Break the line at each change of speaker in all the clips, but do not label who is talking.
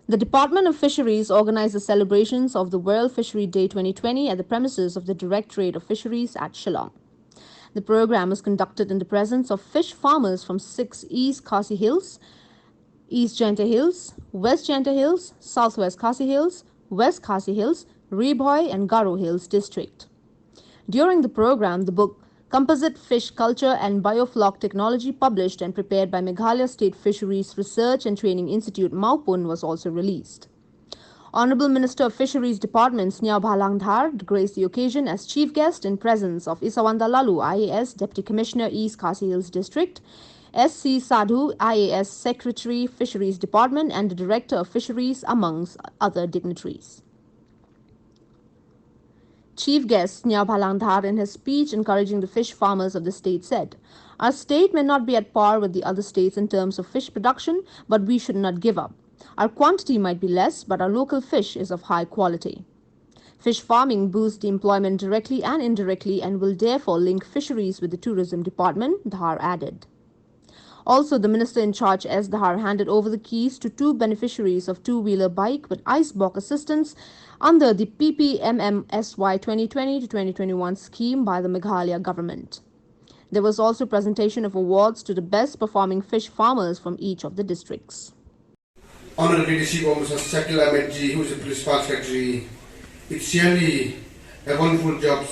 The Department of Fisheries organized the celebrations of the World Fishery Day 2020 at the premises of the Directorate of Fisheries at Shillong. The program was conducted in the presence of fish farmers from 6 East Khasi Hills, East Janta Hills, West Janta Hills, Southwest Khasi Hills, West Khasi Hills, Riboy and Garo Hills district. During the program, the book Composite Fish Culture and Biofloc Technology, published and prepared by Meghalaya State Fisheries Research and Training Institute, Maupun, was also released. Honorable Minister of Fisheries Department Sniao Bhalang Dhar graced the occasion as chief guest in presence of Isawanda Lalu, IAS Deputy Commissioner, East Khasi Hills District, SC Sadhu, IAS Secretary, Fisheries Department, and the Director of Fisheries, amongst other dignitaries. Chief guest Sniao Bhalang Dhar, in his speech encouraging the fish farmers of the state, said, "Our state may not be at par with the other states in terms of fish production, but we should not give up. Our quantity might be less, but our local fish is of high quality." Fish farming boosts the employment directly and indirectly and will therefore link fisheries with the tourism department, Dhar added. Also, the minister in charge, S. Dhar, handed over the keys to 2 beneficiaries of two-wheeler bike with icebox assistance under the PPMMSY 2020 to 2021 scheme by the Meghalaya government. There was also presentation of awards to the best performing fish farmers from each of the districts.
Honorable Leadership of Mr. Shakil Ahmed Ji, who is the Principal Secretary, it's really a wonderful job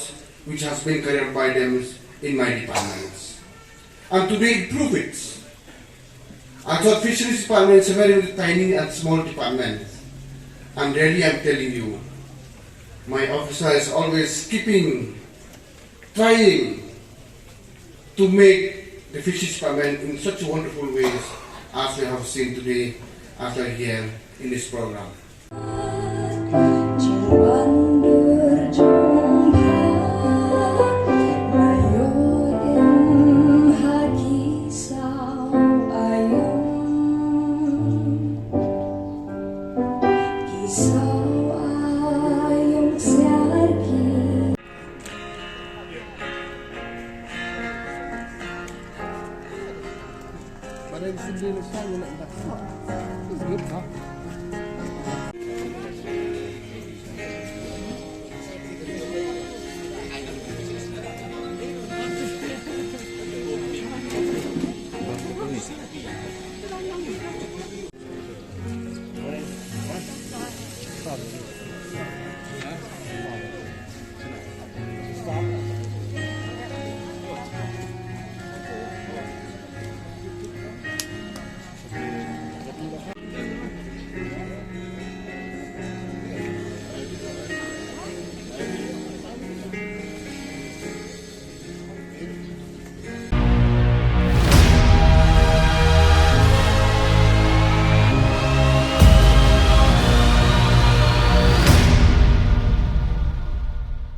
which has been carried by them in my departments. And today prove it. I thought Fisheries Department is a very tiny and small department. And really I'm telling you, my officer is always trying to make the Fisheries Department in such a wonderful ways as we have seen today after here in this program.